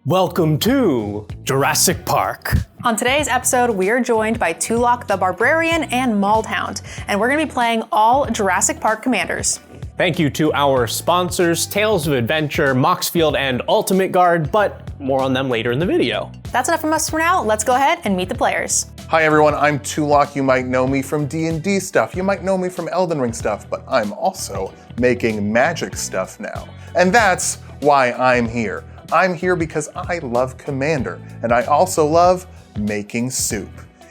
Welcome to Jurassic Park. On today's episode, we are joined by Tulok the Barbarian and Maldhound, and we're going to be playing all Jurassic Park commanders. Thank you to our sponsors, Tales of Adventure, Moxfield, and Ultimate Guard, but more on them later in the video. That's enough from us for now. Let's go ahead and meet the players. Hi everyone, I'm Tulok. You might know me from D&D stuff. You might know me from Elden Ring stuff, but I'm also making Magic stuff now. And that's why I'm here. I'm here because I love Commander, and I also love making soup.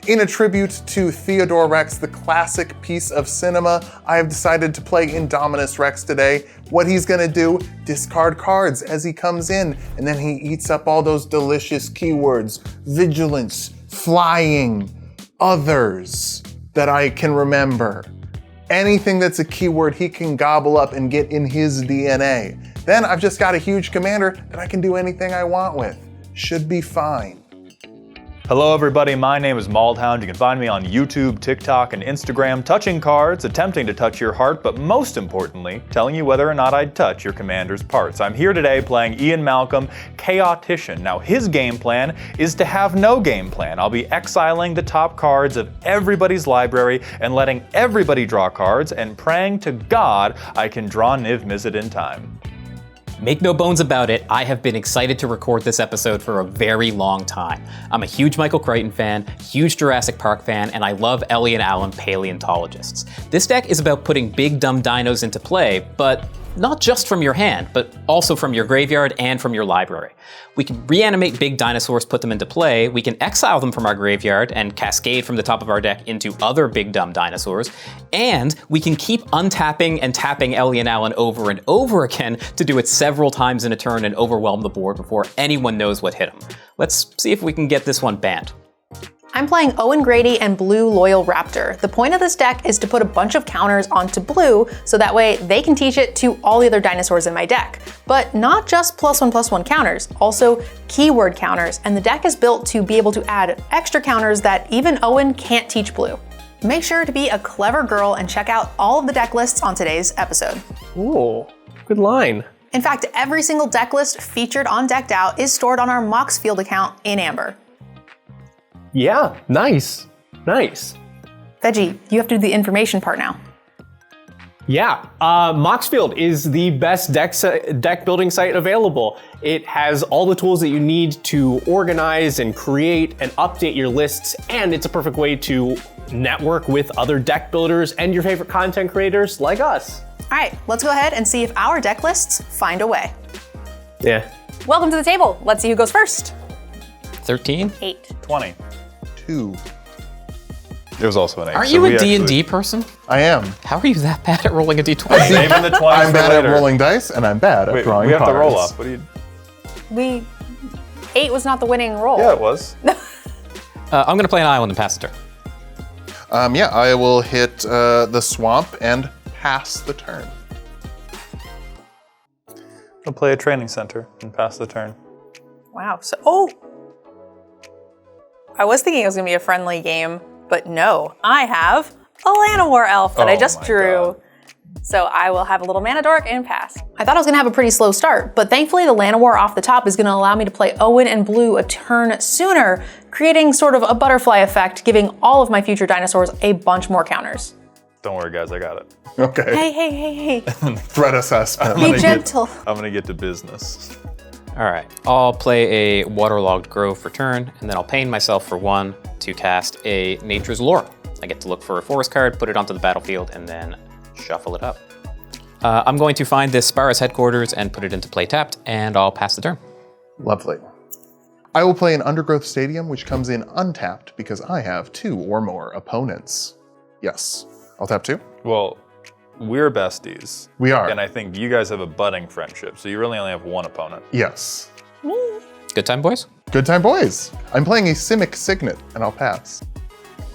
In a tribute to Theodore Rex, the classic piece of cinema, I have decided to play Indominus Rex today. What he's gonna do, discard cards as he comes in, and then he eats up all those delicious keywords, vigilance, flying, others that I can remember. Anything that's a keyword he can gobble up and get in his DNA. Then I've just got a huge commander that I can do anything I want with. Should be fine. Hello everybody, my name is Maldhound. You can find me on YouTube, TikTok, and Instagram, touching cards, attempting to touch your heart, but most importantly, telling you whether or not I'd touch your commander's parts. I'm here today playing Ian Malcolm, Chaotician. Now his game plan is to have no game plan. I'll be exiling the top cards of everybody's library and letting everybody draw cards and praying to God I can draw Niv Mizzet in time. Make no bones about it, I have been excited to record this episode for a very long time. I'm a huge Michael Crichton fan, huge Jurassic Park fan, and I love Ellie and Alan paleontologists. This deck is about putting big dumb dinos into play, but not just from your hand, but also from your graveyard and from your library. We can reanimate big dinosaurs, put them into play, we can exile them from our graveyard and cascade from the top of our deck into other big dumb dinosaurs, and we can keep untapping and tapping Ellie and Alan over and over again to do it several times in a turn and overwhelm the board before anyone knows what hit them. Let's see if we can get this one banned. I'm playing Owen Grady and Blue Loyal Raptor. The point of this deck is to put a bunch of counters onto blue so that way they can teach it to all the other dinosaurs in my deck. But not just +1/+1 counters, also keyword counters, and the deck is built to be able to add extra counters that even Owen can't teach blue. Make sure to be a clever girl and check out all of the deck lists on today's episode. Ooh, good line. In fact, every single deck list featured on Decked Out is stored on our Moxfield account in Amber. Yeah, nice. Veggie, you have to do the information part now. Yeah, Moxfield is the best deck building site available. It has all the tools that you need to organize and create and update your lists, and it's a perfect way to network with other deck builders and your favorite content creators like us. All right, let's go ahead and see if our deck lists find a way. Yeah. Welcome to the table. Let's see who goes first. 13? 8. 20. 2. It was also an 8. Aren't you a D&D person? I am. How are you that bad at rolling a D20? Saving the 20 I'm for bad later. at rolling dice, and I'm bad at drawing we have cards. to roll up. What do you? 8 was not the winning roll. Yeah, it was. I'm gonna play an island and pass the turn. Yeah, I will hit the swamp and pass the turn. I'll play a training center and pass the turn. Wow. I was thinking it was gonna be a friendly game, but no. I have a Llanowar elf that I just drew. God. So I will have a little mana dork and pass. I thought I was gonna have a pretty slow start, but thankfully the Llanowar off the top is gonna allow me to play Owen and Blue a turn sooner, creating sort of a butterfly effect, giving all of my future dinosaurs a bunch more counters. Don't worry, guys, I got it. Okay. Hey. Threat assessment. Be gentle. I'm gonna get to business. All right, I'll play a Waterlogged Grove for turn, and then I'll pain myself for 1 to cast a Nature's Lure. I get to look for a forest card, put it onto the battlefield, and then shuffle it up. I'm going to find this Sparrow's headquarters and put it into play tapped, and I'll pass the turn. Lovely. I will play an Undergrowth Stadium, which comes in untapped because I have 2 or more opponents. Yes. I'll tap 2. Well, we're besties. We are. And I think you guys have a budding friendship, so you really only have one opponent. Yes. Good time, boys? Good time, boys. I'm playing a Simic Signet, and I'll pass.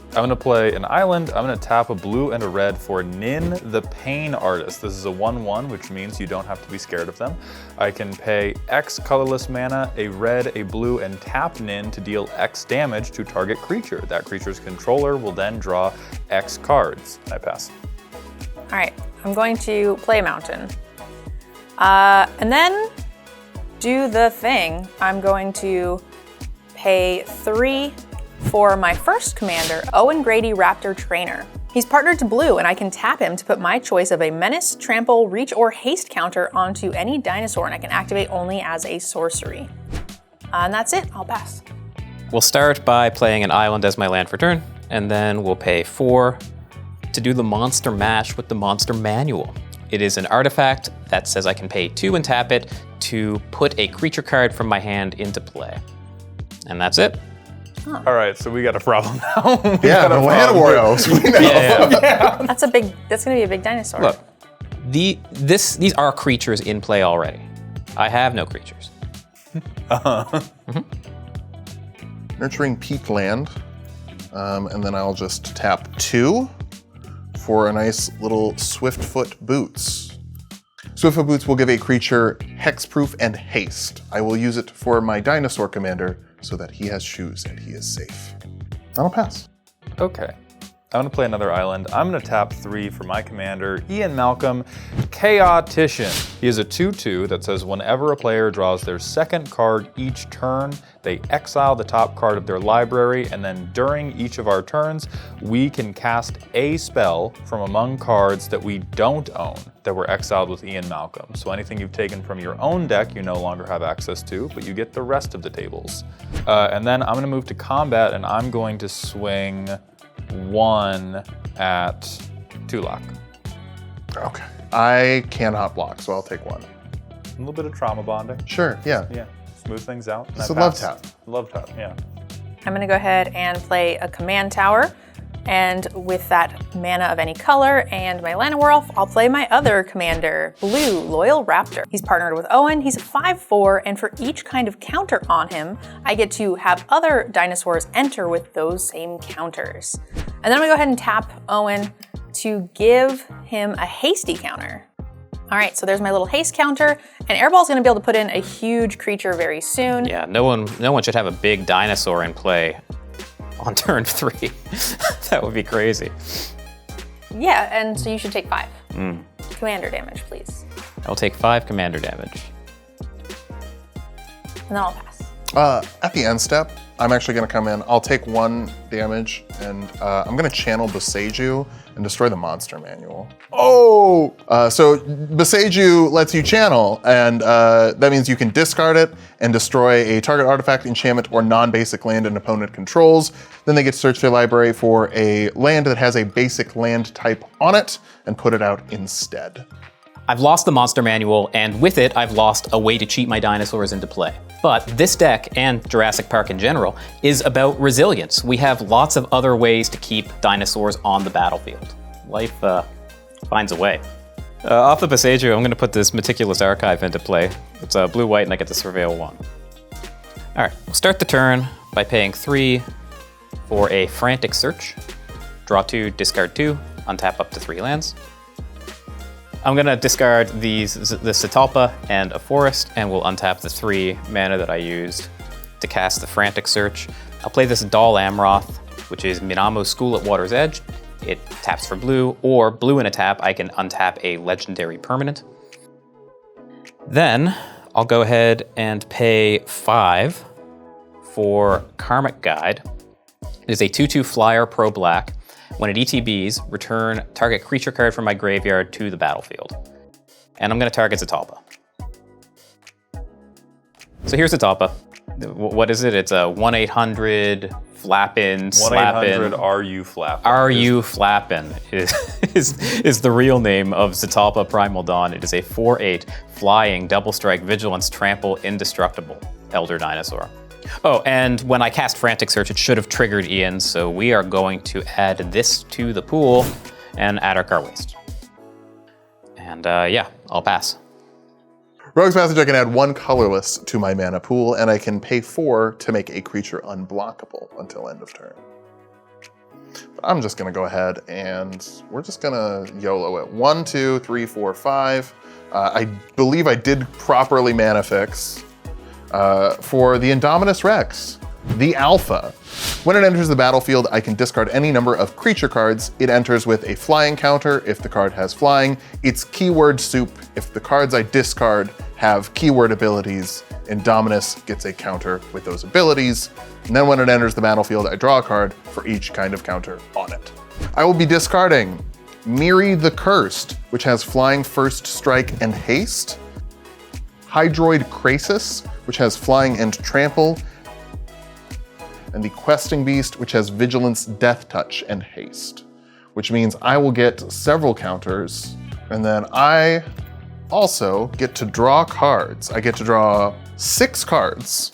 I'm gonna play an island. I'm gonna tap a blue and a red for Nin the Pain Artist. This is a 1/1, which means you don't have to be scared of them. I can pay X colorless mana, a red, a blue, and tap Nin to deal X damage to target creature. That creature's controller will then draw X cards. I pass. All right, I'm going to play a mountain. And then do the thing. I'm going to pay 3 for my first commander, Owen Grady Raptor Trainer. He's partnered to blue, and I can tap him to put my choice of a menace, trample, reach, or haste counter onto any dinosaur, and I can activate only as a sorcery. And that's it, I'll pass. We'll start by playing an island as my land for turn, and then we'll pay 4 to do the monster mash with the monster manual. It is an artifact that says I can pay 2 and tap it to put a creature card from my hand into play. And that's it. All right, so we got a problem now. Yeah, the land Warriors. We know. Yeah. That's gonna be a big dinosaur. Look, these are creatures in play already. I have no creatures. Nurturing Peak Land. And then I'll just tap 2 for a nice little Swiftfoot Boots. Swiftfoot Boots will give a creature hexproof and haste. I will use it for my dinosaur commander so that he has shoes and he is safe. I'll pass. Okay. I'm gonna play another island. I'm gonna tap 3 for my commander, Ian Malcolm, Chaotician. He is a 2/2 that says whenever a player draws their second card each turn, they exile the top card of their library, and then during each of our turns, we can cast a spell from among cards that we don't own that were exiled with Ian Malcolm. So anything you've taken from your own deck, you no longer have access to, but you get the rest of the tables. And then I'm gonna move to combat, and I'm going to swing 1 at Tulok. Okay. I cannot block, so I'll take 1. A little bit of trauma bonding. Sure, yeah. Yeah, smooth things out. It's a love tap. Love tap, yeah. I'm gonna go ahead and play a command tower. And with that mana of any color and my Llanowar, I'll play my other commander, Blue Loyal Raptor. He's partnered with Owen, he's a 5/4, and for each kind of counter on him, I get to have other dinosaurs enter with those same counters. And then I'm gonna go ahead and tap Owen to give him a hasty counter. All right, so there's my little haste counter, and Airball's gonna be able to put in a huge creature very soon. Yeah, no one should have a big dinosaur in play on turn 3. That would be crazy. Yeah, and so you should take 5. Commander damage, please. I'll take 5 commander damage. And then I'll pass. At the end step, I'm actually gonna come in. I'll take 1 damage, and I'm gonna channel Boseiju and destroy the monster manual. Oh! So Boseiju lets you channel, and that means you can discard it and destroy a target artifact, enchantment, or non-basic land an opponent controls. Then they get to search their library for a land that has a basic land type on it and put it out instead. I've lost the monster manual, and with it, I've lost a way to cheat my dinosaurs into play. But this deck, and Jurassic Park in general, is about resilience. We have lots of other ways to keep dinosaurs on the battlefield. Life finds a way. Off the Boseiju, I'm gonna put this Meticulous Archive into play. It's blue-white, and I get to Surveil 1. All right, we'll start the turn by paying 3 for a Frantic Search. Draw 2, discard 2, untap up to 3 lands. I'm gonna discard the Sitalpa and a Forest, and we'll untap the 3 mana that I used to cast the Frantic Search. I'll play this Dal Amroth, which is Minamo School at Water's Edge. It taps for blue, or blue in a tap, I can untap a legendary permanent. Then I'll go ahead and pay 5 for Karmic Guide. It is a 2/2 flyer pro black. When it ETBs, return target creature card from my graveyard to the battlefield. And I'm gonna target Sitalpa. So here's Sitalpa. What is it? It's a 1-800 flappin', slappin'. 1-800 Are You Flappin'? Are You Flappin' is the real name of Sitalpa Primal Dawn. It is a 4/8 flying, double strike, vigilance, trample, indestructible elder dinosaur. Oh, and when I cast Frantic Search, it should have triggered Ian, so we are going to add this to the pool and add our card waste. And yeah, I'll pass. Rogue's Passage, I can add 1 colorless to my mana pool, and I can pay 4 to make a creature unblockable until end of turn. But I'm just gonna go ahead and we're just gonna YOLO it. 1, 2, 3, 4, 5. I believe I did properly mana fix. For the Indominus Rex, the Alpha. When it enters the battlefield, I can discard any number of creature cards. It enters with a flying counter if the card has flying. It's keyword soup if the cards I discard have keyword abilities. Indominus gets a counter with those abilities. And then when it enters the battlefield, I draw a card for each kind of counter on it. I will be discarding Miri the Cursed, which has Flying, First Strike, and Haste. Hydroid Krasis, which has Flying and Trample. And the Questing Beast, which has Vigilance, Death Touch, and Haste. Which means I will get several counters, and then I also get to draw cards. I get to draw 6 cards.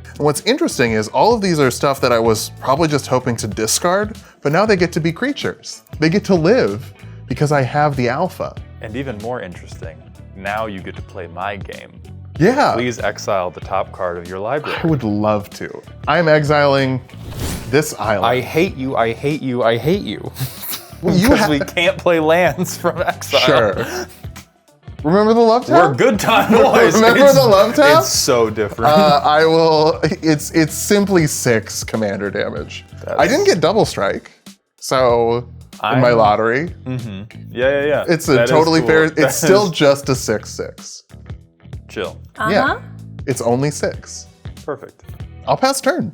And what's interesting is all of these are stuff that I was probably just hoping to discard, but now they get to be creatures. They get to live because I have the alpha. And even more interesting, now you get to play my game. Yeah. Please exile the top card of your library. I would love to. I am exiling this island. I hate you, I hate you, I hate you. You Because we can't play lands from exile. Sure. Remember the love tab? We're good time boys. Remember the love tab? It's so different. I will, it's simply 6 commander damage. I didn't get double strike, so in my lottery. Yeah. It's That is totally cool. fair. That It's still is just a 6/6. chill. Yeah, it's only 6. Perfect. I'll pass turn.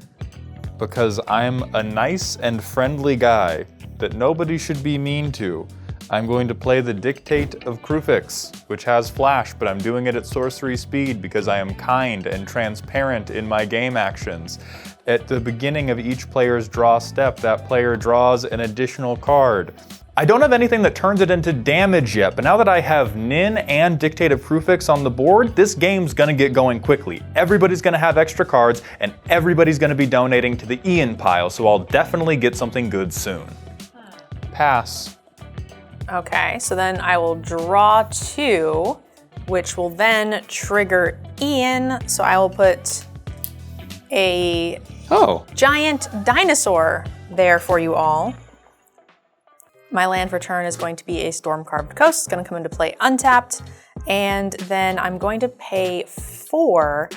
Because I'm a nice and friendly guy that nobody should be mean to. I'm going to play the Dictate of Krufix, which has flash, but I'm doing it at sorcery speed because I am kind and transparent in my game actions. At the beginning of each player's draw step, that player draws an additional card. I don't have anything that turns it into damage yet, but now that I have Nin and Dictate of Krufix on the board, this game's gonna get going quickly. Everybody's gonna have extra cards, and everybody's gonna be donating to the Ian pile, so I'll definitely get something good soon. Pass. Okay, so then I will draw 2, which will then trigger Ian. So I will put a giant dinosaur there for you all. My land for turn is going to be a Storm-Carved Coast. It's going to come into play untapped. And then I'm going to pay 4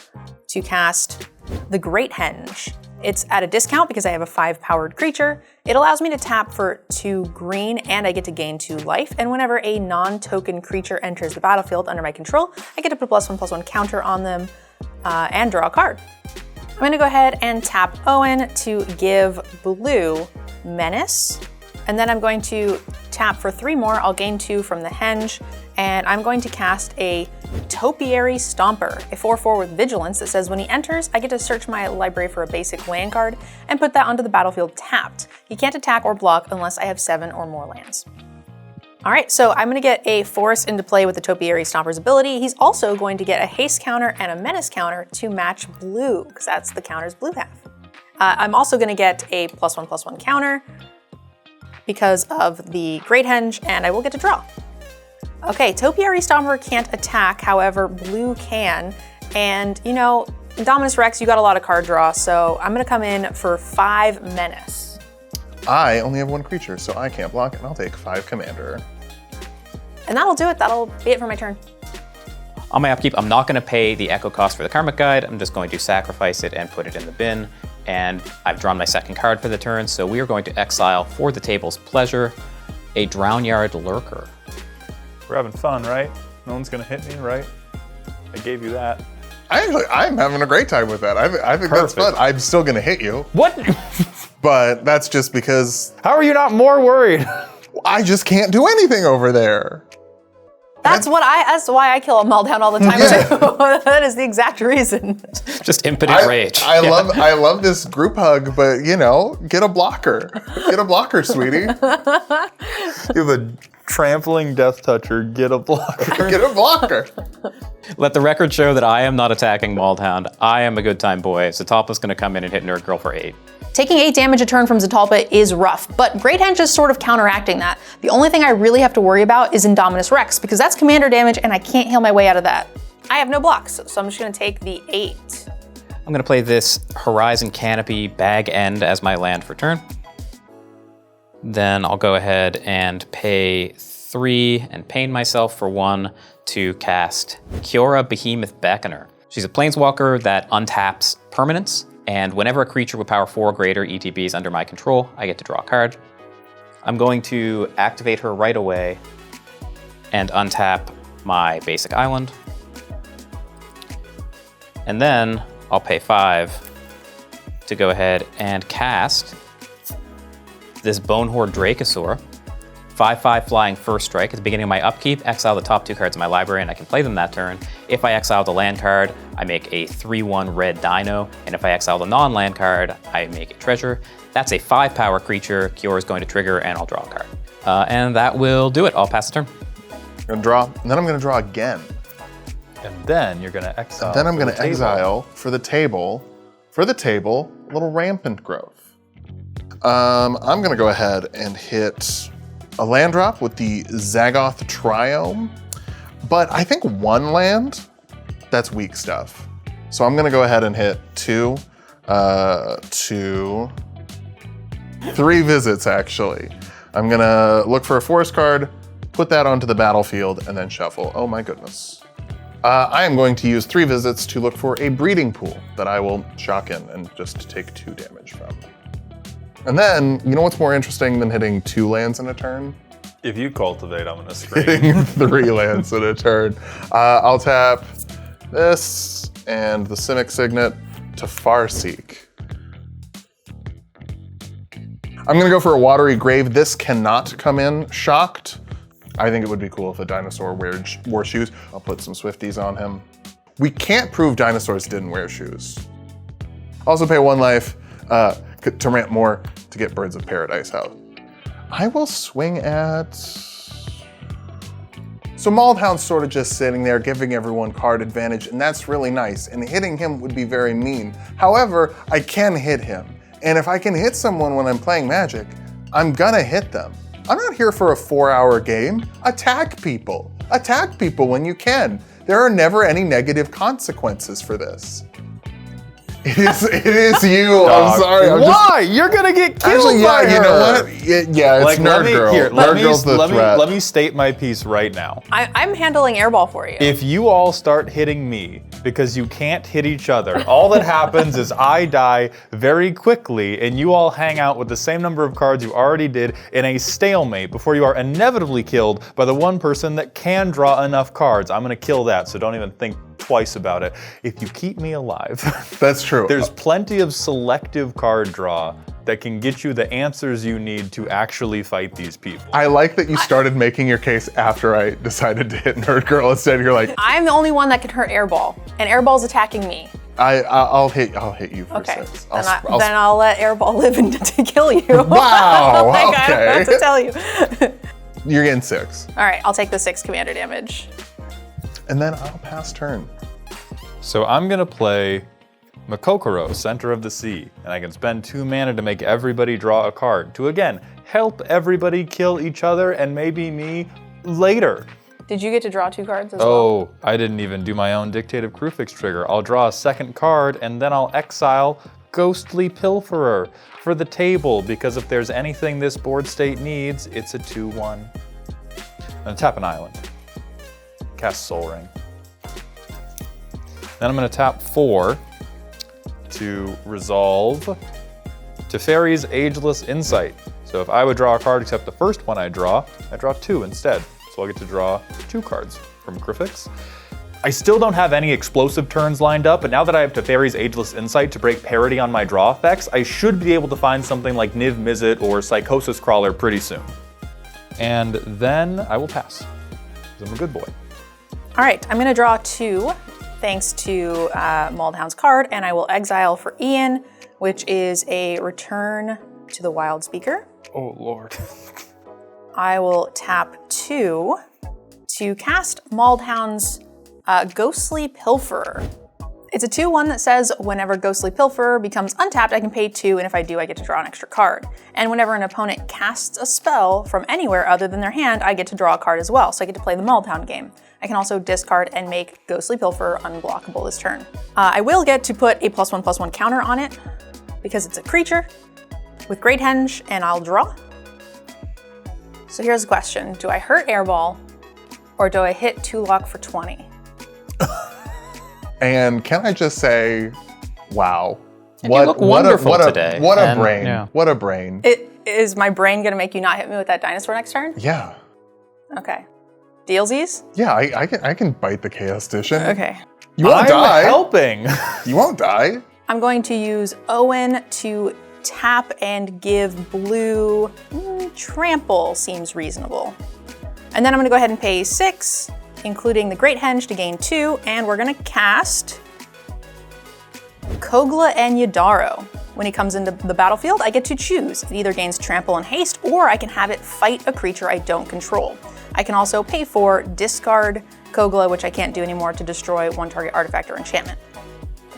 to cast the Great Henge. It's at a discount because I have a 5-powered creature. It allows me to tap for 2 green and I get to gain 2 life. And whenever a non-token creature enters the battlefield under my control, I get to put a +1/+1 counter on them and draw a card. I'm gonna go ahead and tap Owen to give blue Menace. And then I'm going to tap for 3 more. I'll gain 2 from the Henge, and I'm going to cast a Topiary Stomper, a 4/4 with Vigilance that says when he enters, I get to search my library for a basic land card and put that onto the battlefield tapped. He can't attack or block unless I have 7 or more lands. All right, so I'm gonna get a Forest into play with the Topiary Stomper's ability. He's also going to get a Haste counter and a Menace counter to match blue, because that's the counter's blue half. I'm also gonna get a +1/+1 counter because of the Great Henge, and I will get to draw. Okay, Topiary Stomper can't attack, however, blue can. And you know, Indominus Rex, you got a lot of card draw, so I'm gonna come in for 5 Menace. I only have 1 creature, so I can't block, and I'll take 5 commander. And that'll do it, that'll be it for my turn. On my upkeep, I'm not going to pay the Echo cost for the Karmic Guide. I'm just going to sacrifice it and put it in the bin. And I've drawn my second card for the turn, so we are going to exile, for the table's pleasure, a Drownyard Lurker. We're having fun, right? No one's gonna hit me, right? I gave you that. I'm having a great time with that. I think that's fun. I'm still gonna hit you, What? but that's just because How are you not more worried? I just can't do anything over there. That's why I kill a Maldhound all the time too. That is the exact reason. Just impotent rage. I love this group hug, but you know, get a blocker. Get a blocker, sweetie. You have a trampling death toucher, get a blocker. Get a blocker. Let the record show that I am not attacking Maldhound. I am a good time boy. Zatalpa's going to come in and hit NerdGirl for 8. Taking 8 damage a turn from Zatalpa is rough, but Great Henge is sort of counteracting that. The only thing I really have to worry about is Indominus Rex, because that's commander damage and I can't heal my way out of that. I have no blocks, so I'm just gonna take the 8. I'm going to play this Horizon Canopy Bag End as my land for turn. Then I'll go ahead and pay 3 and pain myself for 1 to cast Kiora Behemoth Beckoner. She's a planeswalker that untaps permanents, and whenever a creature with power 4 or greater ETB is under my control, I get to draw a card. I'm going to activate her right away and untap my basic island. And then I'll pay 5 to go ahead and cast this Bonehorde Dracosaur. 5/5 flying first strike. At the beginning of my upkeep, exile the top 2 cards in my library and I can play them that turn. If I exile the land card, I make a 3/1 red dino. And if I exile the non-land card, I make a treasure. That's a 5 power creature. Cure is going to trigger and I'll draw a card. And that will do it. I'll pass the turn. I'm gonna draw, and then I'm gonna draw again. And then you're gonna exile. Then I'm for gonna the table. exile for the table, a little rampant growth. I'm gonna go ahead and hit a land drop with the Zagoth Triome, but I think 1 land, that's weak stuff. So I'm gonna go ahead and hit 2, 3 visits actually. I'm gonna look for a forest card, put that onto the battlefield, and then shuffle. Oh my goodness. I am going to use 3 visits to look for a breeding pool that I will shock in and just take 2 damage from. And then, you know what's more interesting than hitting 2 lands in a turn? If you cultivate, I'm gonna scream. Hitting 3 lands in a turn. I'll tap this and the Simic Signet to Farseek. I'm gonna go for a Watery Grave. This cannot come in shocked. I think it would be cool if a dinosaur wore shoes. I'll put some Swifties on him. We can't prove dinosaurs didn't wear shoes. Also pay 1 life to ramp more to get Birds of Paradise out. I will swing at... So Maldhound's sort of just sitting there giving everyone card advantage, and that's really nice, and hitting him would be very mean. However, I can hit him, and if I can hit someone when I'm playing Magic, I'm gonna hit them. I'm not here for a 4-hour game. Attack people. Attack people when you can. There are never any negative consequences for this. It is you. I'm sorry. Why? You're gonna get killed Actually, yeah, by her. you know what? Yeah, it's NerdGirl. NerdGirl's the threat. Let me state my piece right now. I'm handling Airball for you. If you all start hitting me because you can't hit each other, all that happens is I die very quickly and you all hang out with the same number of cards you already did in a stalemate before you are inevitably killed by the one person that can draw enough cards. I'm gonna kill that, so don't even think twice about it. If you keep me alive, that's true. There's plenty of selective card draw that can get you the answers you need to actually fight these people. I like that you started making your case after I decided to hit NerdGirl instead. You're like, I'm the only one that can hurt Airball, and Airball's attacking me. I'll hit you for Okay. 6. Then I'll let Airball live and to kill you. Wow. Like, okay. I don't know what to tell you. You're getting 6. All right, I'll take the 6 commander damage. And then I'll pass turn. So I'm gonna play Makokoro, Center of the Sea, and I can spend 2 mana to make everybody draw a card to, again, help everybody kill each other and maybe me later. Did you get to draw 2 cards as well? Oh, I didn't even do my own Dictative Crewfix trigger. I'll draw a 2nd card and then I'll exile Ghostly Pilferer for the table, because if there's anything this board state needs, it's a 2/1. I'm gonna tap an island. Cast Soul Ring. Then I'm gonna tap 4 to resolve Teferi's Ageless Insight. So if I would draw a card except the first one I draw 2 instead. So I'll get to draw 2 cards from Crewfix. I still don't have any explosive turns lined up, but now that I have Teferi's Ageless Insight to break parity on my draw effects, I should be able to find something like Niv Mizzet or Psychosis Crawler pretty soon. And then I will pass, because I'm a good boy. All right, I'm gonna draw 2, thanks to Maldhound's card, and I will exile for Ian, which is a Return to the Wild Speaker. Oh, Lord. I will tap 2 to cast Maldhound's Ghostly Pilferer. It's a 2/1 that says whenever Ghostly Pilferer becomes untapped, I can pay 2, and if I do, I get to draw an extra card. And whenever an opponent casts a spell from anywhere other than their hand, I get to draw a card as well, so I get to play the Maldhound game. I can also discard and make Ghostly Pilferer unblockable this turn. I will get to put a +1/+1 counter on it, because it's a creature with Great Henge, and I'll draw. So here's the question. Do I hurt Airball, or do I hit Tulok for 20? And can I just say, wow. You look wonderful today. What a brain. Yeah. What a brain. Is my brain gonna make you not hit me with that dinosaur next turn? Yeah. Okay. Dealsies? Yeah, I can bite the Chaos Titian. Okay. You won't I'm die. helping. You won't die. I'm going to use Owen to tap and give blue trample seems reasonable. And then I'm gonna go ahead and pay 6, including the Great Henge to gain 2, and we're gonna cast Kogla and Yadaro. When he comes into the battlefield, I get to choose. It either gains trample and haste, or I can have it fight a creature I don't control. I can also pay for discard Kogla, which I can't do anymore, to destroy one target artifact or enchantment.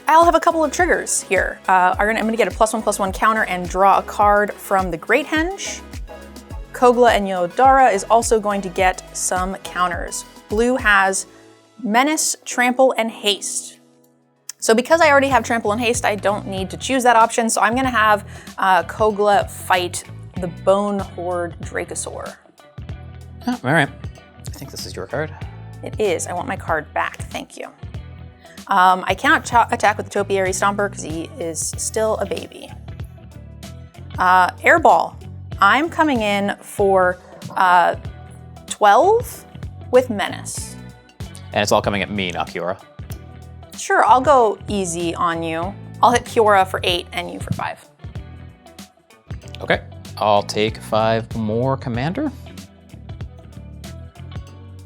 I'll have a couple of triggers here. I'm gonna get a +1/+1 counter and draw a card from the Great Henge. Kogla and Yodara is also going to get some counters. Blue has Menace, Trample, and Haste. So because I already have Trample and Haste, I don't need to choose that option, so I'm gonna have Kogla fight the Bone Horde Dracosaur. Oh, all right. I think this is your card. It is. I want my card back. Thank you. I cannot attack with the Topiary Stomper because he is still a baby. Airball. I'm coming in for 12 with Menace. And it's all coming at me, not Kiora. Sure, I'll go easy on you. I'll hit Kiora for 8 and you for 5. Okay. I'll take 5 more Commander.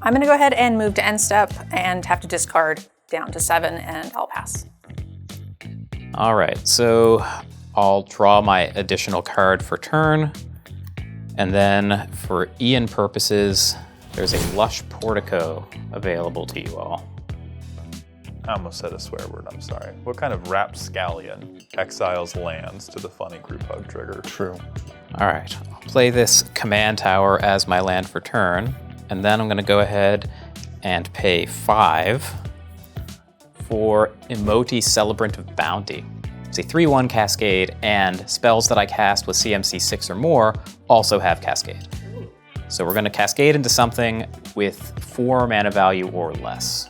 I'm gonna go ahead and move to end step and have to discard down to 7 and I'll pass. All right, so I'll draw my additional card for turn. And then for Ian purposes, there's a Lush Portico available to you all. I almost said a swear word, I'm sorry. What kind of rapscallion exiles lands to the funny group hug trigger? True. All right, I'll play this command tower as my land for turn. And then I'm gonna go ahead and pay 5 for Emoti Celebrant of Bounty. It's a 3/1 Cascade, and spells that I cast with CMC 6 or more also have Cascade. So we're gonna Cascade into something with 4 mana value or less.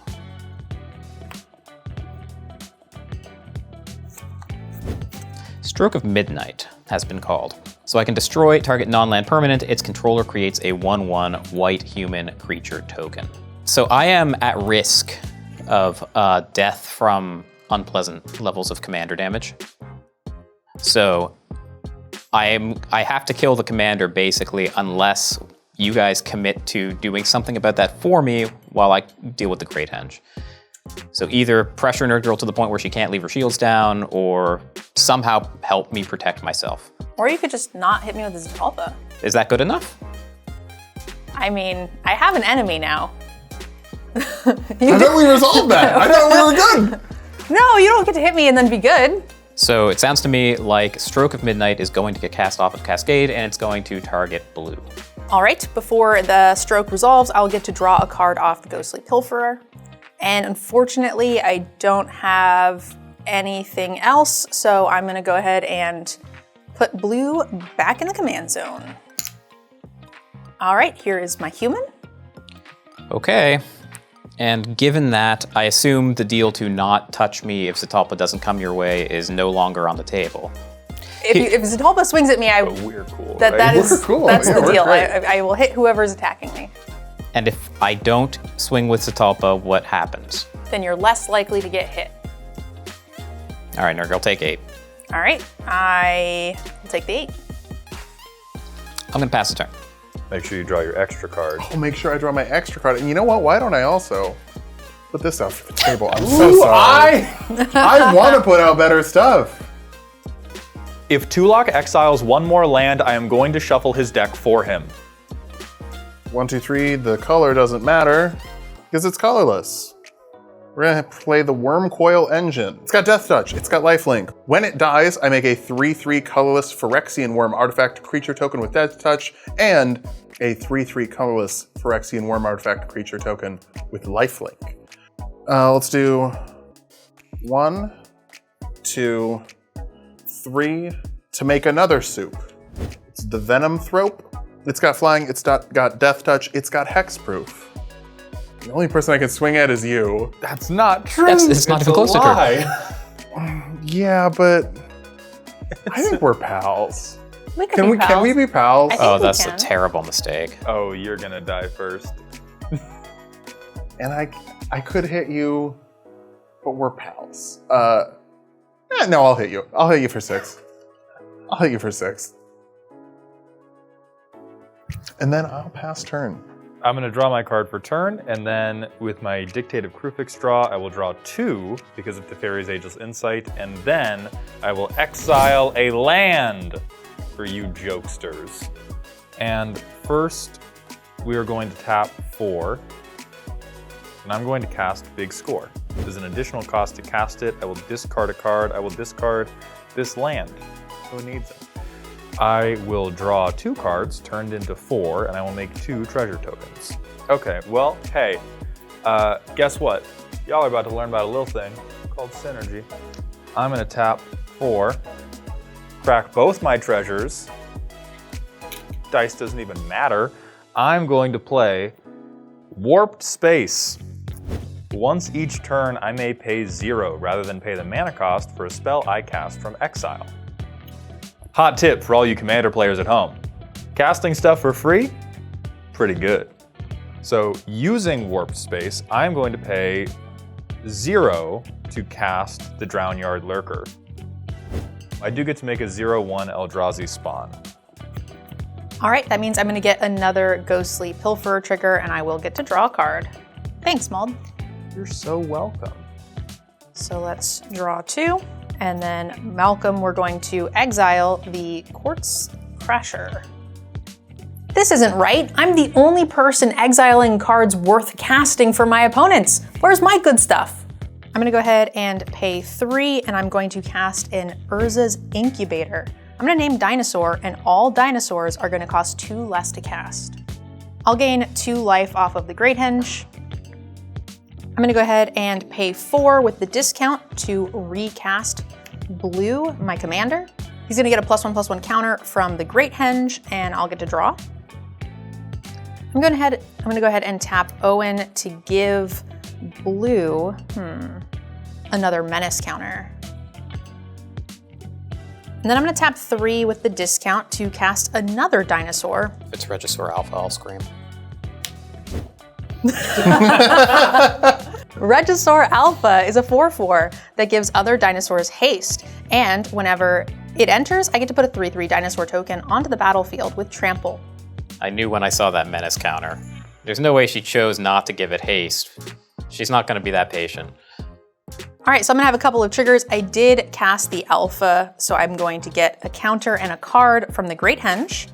Stroke of Midnight has been called. So I can destroy target non-land permanent. Its controller creates a 1/1 white human creature token. So I am at risk of death from unpleasant levels of commander damage. So I have to kill the commander basically unless you guys commit to doing something about that for me while I deal with the Great Henge. So either pressure NerdGirl to the point where she can't leave her shields down, or somehow help me protect myself. Or you could just not hit me with the Zetalpa. Is that good enough? I mean, I have an enemy now. I thought we resolved that. I thought we were good. No, you don't get to hit me and then be good. So it sounds to me like Stroke of Midnight is going to get cast off of Cascade, and it's going to target blue. All right, before the stroke resolves, I'll get to draw a card off the Ghostly Pilferer. And unfortunately, I don't have anything else, so I'm gonna go ahead and put blue back in the command zone. All right, here is my human. Okay. And given that, I assume the deal to not touch me if Zetalpa doesn't come your way is no longer on the table. If Zetalpa swings at me, We're cool, right? that is We're cool. that's Yeah, the we're deal. great. I will hit whoever's attacking me. And if I don't swing with Zetalpa, what happens? Then you're less likely to get hit. All right, NerdGirl, take 8. All right, I will take the 8. I'm gonna pass the turn. Make sure you draw your extra card. I'll make sure I draw my extra card. And you know what? Why don't I also put this out for the table? I'm so sorry. I want to put out better stuff. If Tulok exiles one more land, I am going to shuffle his deck for him. 1, 2, 3. The color doesn't matter because it's colorless. We're gonna play the Worm Coil Engine. It's got Death Touch, it's got Lifelink. When it dies, I make a 3/3 colorless Phyrexian Worm artifact creature token with Death Touch, and a 3/3 colorless Phyrexian Worm artifact creature token with Lifelink. Let's do 1, 2, 3 to make another soup. It's the Venom Thrope. It's got flying, it's got Death Touch, it's got Hexproof. The only person I can swing at is you. That's not true. It's not even close to true. Yeah, but I think we're pals. We could Can be we pals. be pals? I think Oh, we that's a can. terrible mistake. Oh, you're gonna die first. And I could hit you but we're pals. No, I'll hit you. I'll hit you for 6. I'll hit you for 6. And then I'll pass turn. I'm going to draw my card for turn, and then with my Dictative Crufix draw, I will draw 2 because of Teferi's Ageless Insight, and then I will exile a land for you jokesters. And first, we are going to tap 4, and I'm going to cast Big Score. There's an additional cost to cast it. I will discard a card. I will discard this land. Who needs it? I will draw 2 cards turned into 4, and I will make 2 treasure tokens. Okay, well, hey, guess what? Y'all are about to learn about a little thing called synergy. I'm gonna tap 4, crack both my treasures. Dice doesn't even matter. I'm going to play Warped Space. Once each turn, I may pay 0 rather than pay the mana cost for a spell I cast from exile. Hot tip for all you Commander players at home. Casting stuff for free? Pretty good. So using Warped Space, I'm going to pay 0 to cast the Drownyard Lurker. I do get to make a 0/1 Eldrazi spawn. All right, that means I'm gonna get another Ghostly Pilferer trigger and I will get to draw a card. Thanks, Mald. You're so welcome. So let's draw 2. And then Malcolm, we're going to exile the Quartz Crasher. This isn't right. I'm the only person exiling cards worth casting for my opponents. Where's my good stuff? I'm gonna go ahead and pay 3, and I'm going to cast an Urza's Incubator. I'm gonna name Dinosaur, and all dinosaurs are gonna cost 2 less to cast. I'll gain 2 life off of the Great Henge. I'm gonna go ahead and pay 4 with the discount to recast Blue, my commander. He's gonna get a +1/+1 counter from the Great Henge, and I'll get to draw. I'm gonna go ahead and tap Owen to give Blue another Menace counter. And then I'm gonna tap 3 with the discount to cast another dinosaur. If it's Regisaur Alpha, I'll scream. Regisaur Alpha is a 4/4 that gives other dinosaurs haste, and whenever it enters, I get to put a 3/3 dinosaur token onto the battlefield with trample. I knew when I saw that Menace counter. There's no way she chose not to give it haste. She's not going to be that patient. All right, so I'm gonna have a couple of triggers. I did cast the Alpha, so I'm going to get a counter and a card from the Great Henge.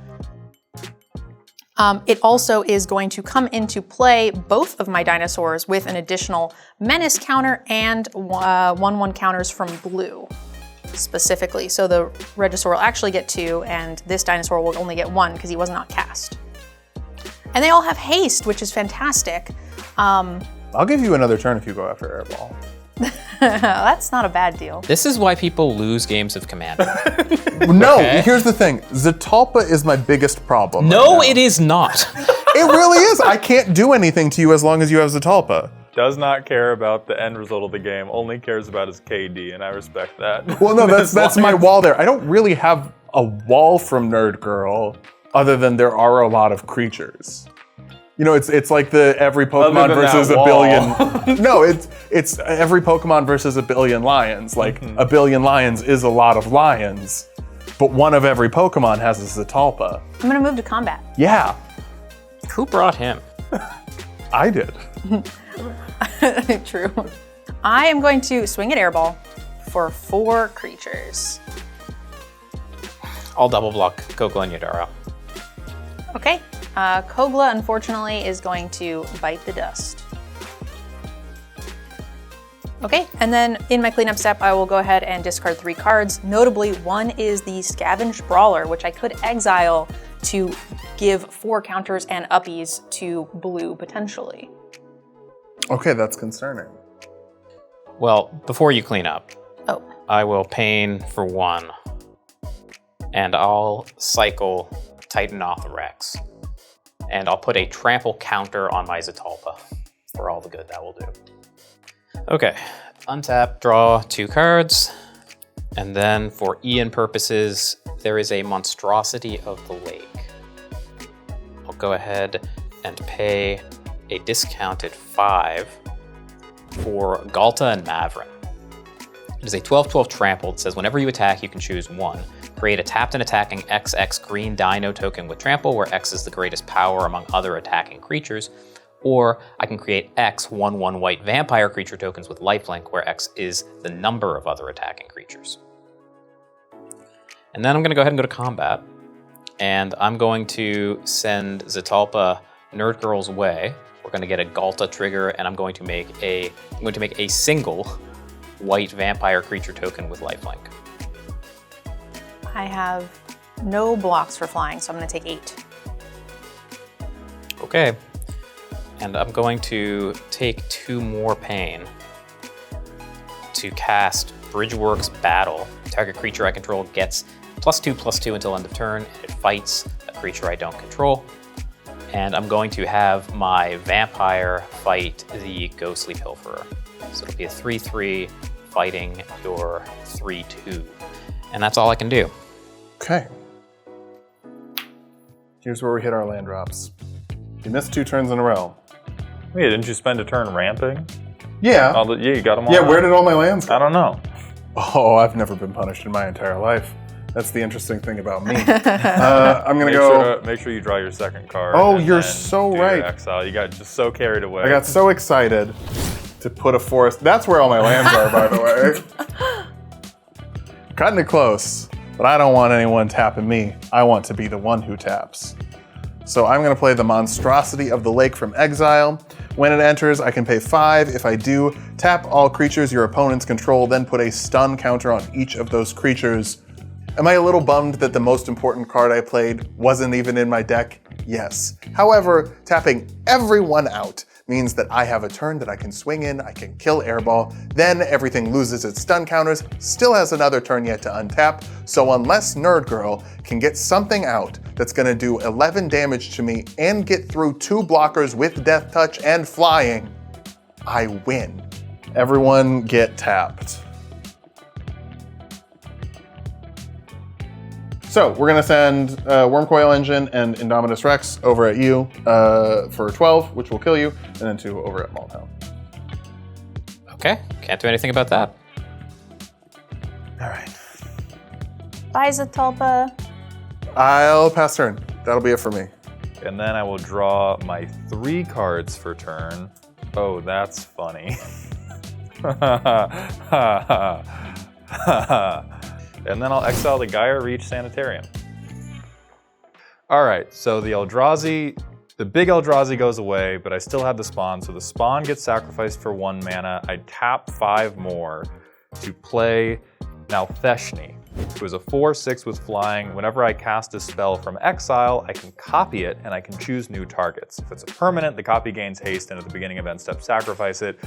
It also is going to come into play both of my dinosaurs with an additional Menace counter and 1/1 counters from Blue, specifically. So the Regisaur will actually get 2, and this dinosaur will only get 1 because he was not cast. And they all have haste, which is fantastic. I'll give you another turn if you go after Airball. That's not a bad deal. This is why people lose games of Commander. No, Okay. here's the thing. Zatalpa is my biggest problem. No, right it is not. It really is. I can't do anything to you as long as you have Zatalpa. Does not care about the end result of the game, only cares about his KD, and I respect that. Well, no, that's my wall there. I don't really have a wall from NerdGirl other than there are a lot of creatures. You know, it's like the every Pokemon versus a billion. No, it's every Pokemon versus a billion lions. Like a billion lions is a lot of lions, but one of every Pokemon has a Zatalpa. I'm gonna move to combat. Yeah, Who brought him? I did. True. I am going to swing at Airball for 4 creatures. I'll double block Kogla and Yadara. Okay, Kogla unfortunately is going to bite the dust. Okay, and then in my cleanup step, I will go ahead and discard 3 cards. Notably, one is the Scavenged Brawler, which I could exile to give 4 counters and uppies to Blue potentially. Okay, that's concerning. Well, before you clean up, Oh, I will pain for 1, and I'll cycle Titan Rex, and I'll put a trample counter on my Zatalpa for all the good that will do. Okay, untap, draw 2 cards, and then for Ian purposes, there is a Monstrosity of the Lake. I'll go ahead and pay a discounted 5 for Galta and Mavrin. It is a 12/12 trample. It says whenever you attack, you can choose one. Create a tapped and attacking XX green dino token with trample, where X is the greatest power among other attacking creatures. Or I can create X 1/1 white vampire creature tokens with lifelink, where X is the number of other attacking creatures. And then I'm going to go ahead and go to combat. And I'm going to send Zetalpa NerdGirl's way. We're going to get a Galta trigger, and I'm going to make a single white vampire creature token with lifelink. I have no blocks for flying, so I'm going to take 8. Okay. And I'm going to take 2 more pain to cast Bridgeworks Battle. Target creature I control gets +2/+2 until end of turn, and it fights a creature I don't control. And I'm going to have my vampire fight the Ghostly Pilferer. So it'll be a 3/3 fighting your 3/2. And that's all I can do. Okay. Here's where we hit our land drops. You missed 2 turns in a row. Yeah, didn't you spend a turn ramping? Yeah. Yeah, you got them all. Yeah, where did all my lands go? I don't know. Oh, I've never been punished in my entire life. That's the interesting thing about me. I'm gonna go. Make sure you draw your second card. Oh, and you're then so do your right. Exile. You got just so carried away. I got so excited to put a forest. That's where all my lands are, by the way. Cutting it close, but I don't want anyone tapping me. I want to be the one who taps. So I'm going to play the Monstrosity of the Lake from Exile. When it enters, I can pay 5. If I do, tap all creatures your opponents control, then put a stun counter on each of those creatures. Am I a little bummed that the most important card I played wasn't even in my deck? Yes. However, tapping everyone out means that I have a turn that I can swing in, I can kill Airball, then everything loses its stun counters, still has another turn yet to untap, so unless NerdGirl can get something out that's gonna do 11 damage to me and get through 2 blockers with Death Touch and flying, I win. Everyone get tapped. So we're gonna send Wormcoil Engine and Indominus Rex over at you for 12, which will kill you, and then 2 over at Maldhound. Okay, can't do anything about that. All right. Bye, Zetalpa. I'll pass turn. That'll be it for me. And then I will draw my 3 cards for turn. Oh, that's funny. And then I'll exile the Gaia Reach Sanitarium. All right, so the big Eldrazi goes away, but I still have the Spawn, so the Spawn gets sacrificed for 1 mana. I tap 5 more to play Naltheshni, who is a 4/6 with flying. Whenever I cast a spell from exile, I can copy it and I can choose new targets. If it's a permanent, the copy gains haste, and at the beginning of end step, sacrifice it,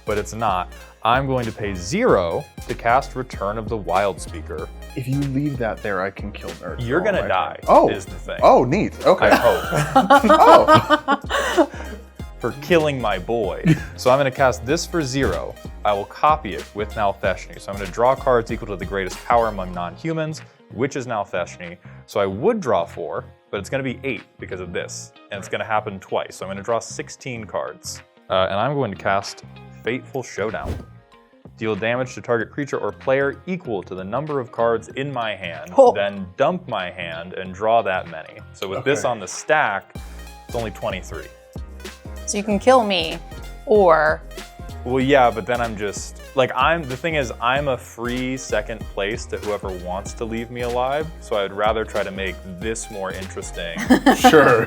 but it's not. I'm going to pay 0 to cast Return of the Wild Speaker. If you leave that there, I can kill NerdGirl. You're gonna die, is the thing. Oh, neat. Okay. I hope. Oh. For killing my boy. So I'm gonna cast this for 0. I will copy it with Naltheshni. So I'm gonna draw cards equal to the greatest power among non-humans, which is Naltheshni. So I would draw 4, but it's gonna be 8 because of this. And it's gonna happen twice. So I'm gonna draw 16 cards. And I'm going to cast Fateful Showdown. Deal damage to target creature or player equal to the number of cards in my hand, then dump my hand and draw that many. So with this on the stack, it's only 23. So you can kill me, or... Well, yeah, but then I'm just, like, the thing is, I'm a free second place to whoever wants to leave me alive, so I'd rather try to make this more interesting. Sure.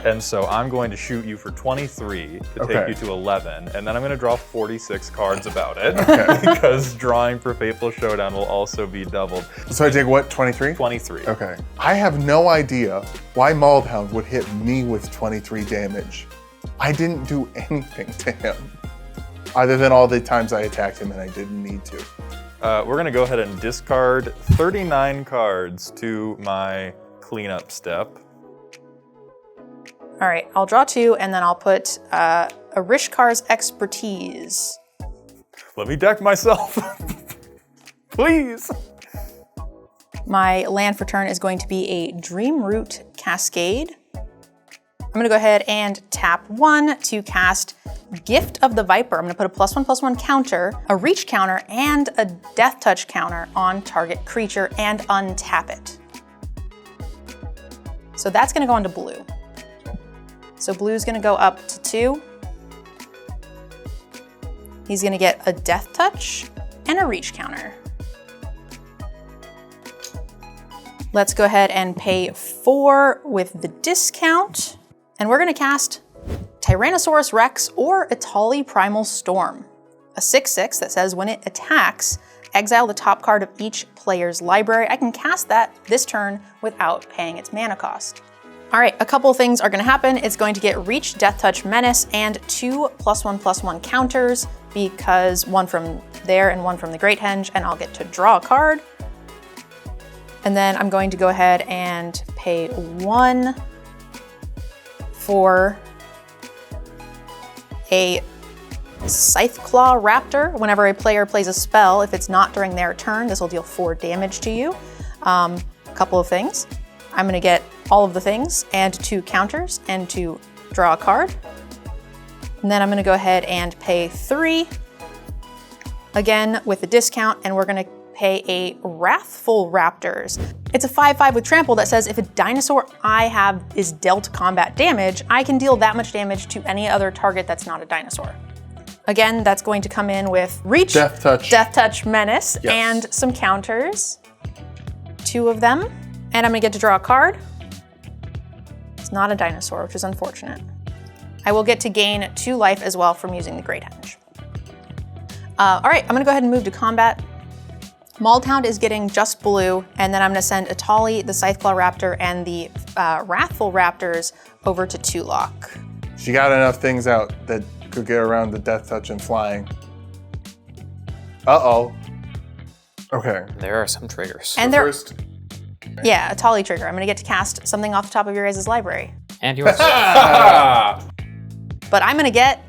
And so I'm going to shoot you for 23 to take you to 11, and then I'm going to draw 46 cards about it, because drawing for Fateful Showdown will also be doubled. So I take what, 23? 23. Okay. I have no idea why Maldhound would hit me with 23 damage. I didn't do anything to him, other than all the times I attacked him and I didn't need to. We're gonna go ahead and discard 39 cards to my cleanup step. All right, I'll draw 2, and then I'll put Arishkar's Expertise. Let me deck myself, please. My land for turn is going to be a Dreamroot Cascade. I'm gonna go ahead and tap 1 to cast Gift of the Viper. I'm gonna put a +1/+1 counter, a reach counter, and a death touch counter on target creature and untap it. So that's gonna go onto blue. So blue's gonna go up to 2. He's gonna get a death touch and a reach counter. Let's go ahead and pay 4 with the discount. And we're gonna cast Tyrannosaurus Rex or Atali Primal Storm. A 6/6 that says when it attacks, exile the top card of each player's library. I can cast that this turn without paying its mana cost. All right, a couple things are gonna happen. It's going to get Reach, Death Touch, Menace, and 2 +1/+1 counters, because 1 from there and 1 from the Great Henge, and I'll get to draw a card. And then I'm going to go ahead and pay 1 for a Scytheclaw Raptor. Whenever a player plays a spell, if it's not during their turn, this will deal 4 damage to you. A couple of things. I'm gonna get all of the things and 2 counters and to draw a card. And then I'm gonna go ahead and pay 3, again with the discount, and we're gonna pay a Wrathful Raptors. It's a 5/5 with trample that says if a dinosaur I have is dealt combat damage, I can deal that much damage to any other target that's not a dinosaur. Again, that's going to come in with Reach, Death Touch, Menace, yes, and some counters. 2 of them. And I'm gonna get to draw a card. It's not a dinosaur, which is unfortunate. I will get to gain 2 life as well from using the Great Henge. All right, I'm gonna go ahead and move to combat. Maldhound is getting just blue, and then I'm gonna send Atali, the Scytheclaw Raptor, and the Wrathful Raptors over to Tulok. She got enough things out that could get around the death touch and flying. Uh-oh. Okay. There are some triggers. And First, yeah, a Atali trigger. I'm gonna get to cast something off the top of your guys' library. And yours. But I'm gonna get,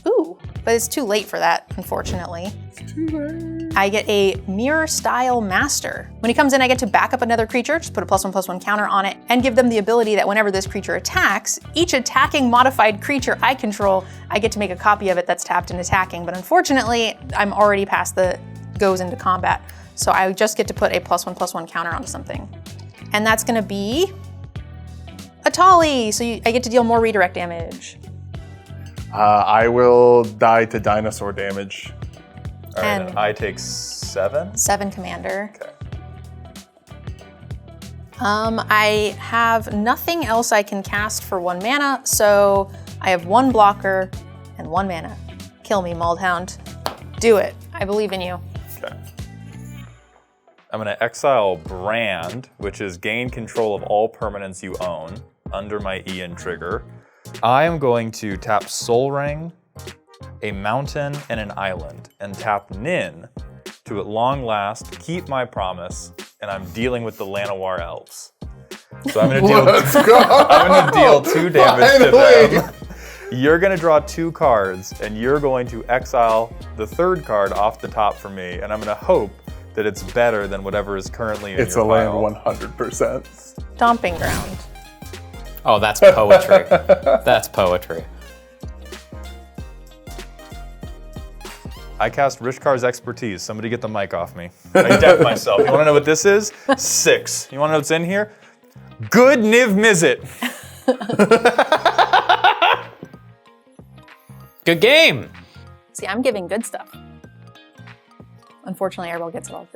but it's too late for that, unfortunately. it's too late. I get a Mirror Style Master. When he comes in, I get to back up another creature, just put a +1/+1 counter on it, and give them the ability that whenever this creature attacks, each attacking modified creature I control, I get to make a copy of it that's tapped and attacking. But unfortunately, I'm already past the goes into combat. So I just get to put a +1/+1 counter onto something. And that's gonna be Atali, so I get to deal more redirect damage. I will die to dinosaur damage. All right, And- and I take 7. 7 commander. Okay. I have nothing else I can cast for 1 mana, so I have 1 blocker and 1 mana. Kill me, Maldhound. Do it. I believe in you. Okay. I'm gonna exile Brand, which is gain control of all permanents you own under my Ian trigger. I am going to tap Soul Ring, a mountain, and an island, and tap Nin to at long last keep my promise, and I'm dealing with the Llanowar elves. So I'm gonna deal, Let's go! I'm gonna deal 2 damage to Finally! them. You're gonna draw 2 cards, and you're going to exile the 3rd card off the top for me, and I'm gonna hope that it's better than whatever is currently in It's your a land pile. 100%. Stomping Ground. Oh, that's poetry. That's poetry. I cast Rishkar's Expertise. Somebody get the mic off me. I decked myself. You wanna know what this is? 6. You wanna know what's in here? Good Niv Mizzet. Good game. See, I'm giving good stuff. Unfortunately, Airball gets it all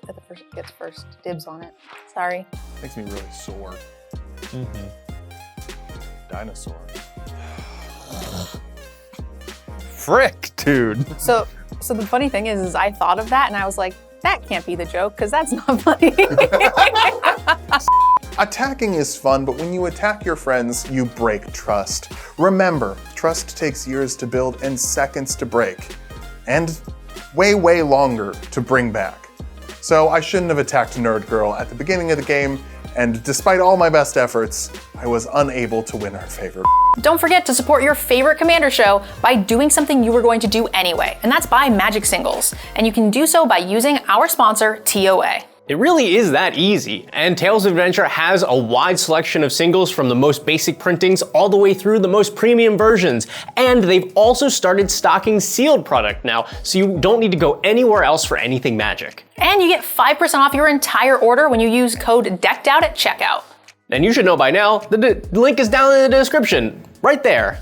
gets first dibs on it. Sorry. Makes me really sore. Dinosaur. Frick, dude. So the funny thing is I thought of that and I was like, that can't be the joke because that's not funny. Attacking is fun, but when you attack your friends, you break trust. Remember, trust takes years to build and seconds to break. And way, way longer to bring back. So I shouldn't have attacked NerdGirl at the beginning of the game, and despite all my best efforts, I was unable to win her favor. Don't forget to support your favorite Commander show by doing something you were going to do anyway, and that's buy Magic singles. And you can do so by using our sponsor, TOA. It really is that easy, and Tales of Adventure has a wide selection of singles from the most basic printings all the way through the most premium versions, and they've also started stocking sealed product now, so you don't need to go anywhere else for anything Magic. And you get 5% off your entire order when you use code DECKEDOUT at checkout. And you should know by now, the link is down in the description, right there.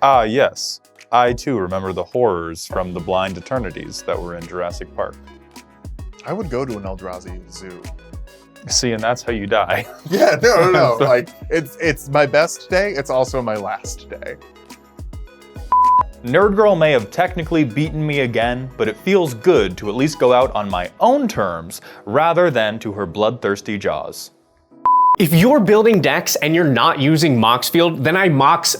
Ah, yes. I too remember the horrors from the blind eternities that were in Jurassic Park. I would go to an Eldrazi zoo. See, and that's how you die. Yeah, no. Like, it's my best day, it's also my last day. NerdGirl may have technically beaten me again, but it feels good to at least go out on my own terms rather than to her bloodthirsty jaws. If you're building decks and you're not using Moxfield, then I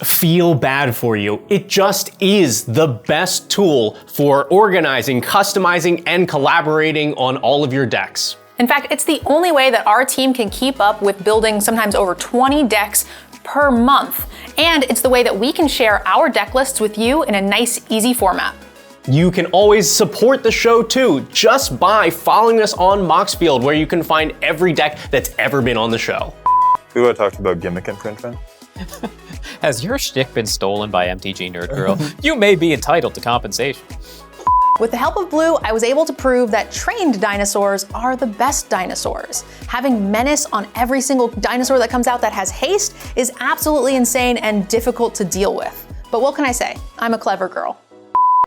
feel bad for you. It just is the best tool for organizing, customizing, and collaborating on all of your decks. In fact, it's the only way that our team can keep up with building sometimes over 20 decks per month. And it's the way that we can share our deck lists with you in a nice, easy format. You can always support the show too, just by following us on Moxfield, where you can find every deck that's ever been on the show. We want to talk about gimmick infringement. Has your shtick been stolen by MTGNerdGirl? You may be entitled to compensation. With the help of Blue, I was able to prove that trained dinosaurs are the best dinosaurs. Having menace on every single dinosaur that comes out that has haste is absolutely insane and difficult to deal with. But what can I say? I'm a clever girl.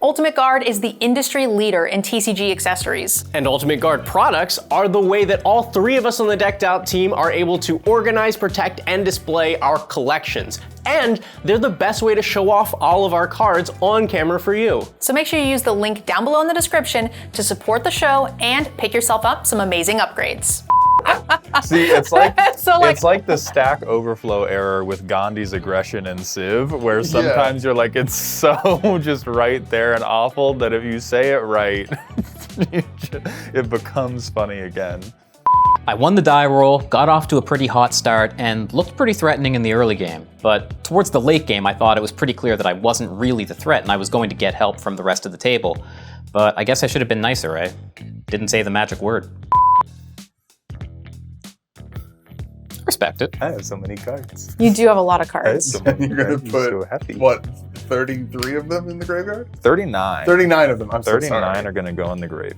Ultimate Guard is the industry leader in TCG accessories. And Ultimate Guard products are the way that all three of us on the Decked Out team are able to organize, protect, and display our collections. And they're the best way to show off all of our cards on camera for you. So make sure you use the link down below in the description to support the show and pick yourself up some amazing upgrades. See, it's like, So, it's like the stack overflow error with Gandhi's aggression in Civ, where sometimes you're like, it's so just right there and awful that if you say it right, it becomes funny again. I won the die roll, got off to a pretty hot start, and looked pretty threatening in the early game. But towards the late game, I thought it was pretty clear that I wasn't really the threat and I was going to get help from the rest of the table. But I guess I should have been nicer, right? Didn't say the magic word. Respect it. I have so many cards. You do have a lot of cards. And you're gonna put, so heavy. what, 33 of them in the graveyard? 39. 39 of them, I'm so 39 sorry. are gonna go in the grave.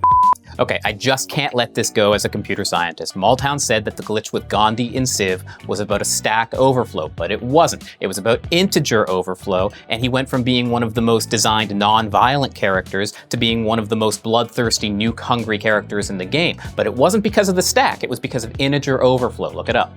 Okay, I just can't let this go as a computer scientist. Maldhound said that the glitch with Gandhi in Civ was about a stack overflow, but it wasn't. It was about integer overflow, and he went from being one of the most designed non-violent characters to being one of the most bloodthirsty, nuke-hungry characters in the game. But it wasn't because of the stack, it was because of integer overflow. Look it up.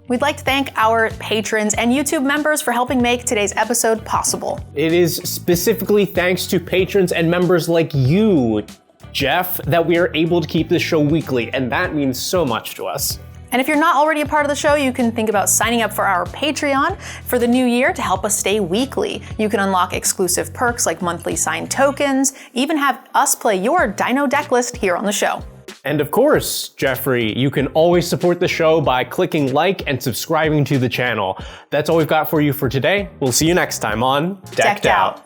We'd like to thank our patrons and YouTube members for helping make today's episode possible. It is specifically thanks to patrons and members like you, Jeff, that we are able to keep this show weekly, and that means so much to us. And if you're not already a part of the show, you can think about signing up for our Patreon for the new year to help us stay weekly. You can unlock exclusive perks like monthly signed tokens, even have us play your Dino deck list here on the show. And of course, Jeffrey, you can always support the show by clicking like and subscribing to the channel. That's all we've got for you for today. We'll see you next time on Decked Out.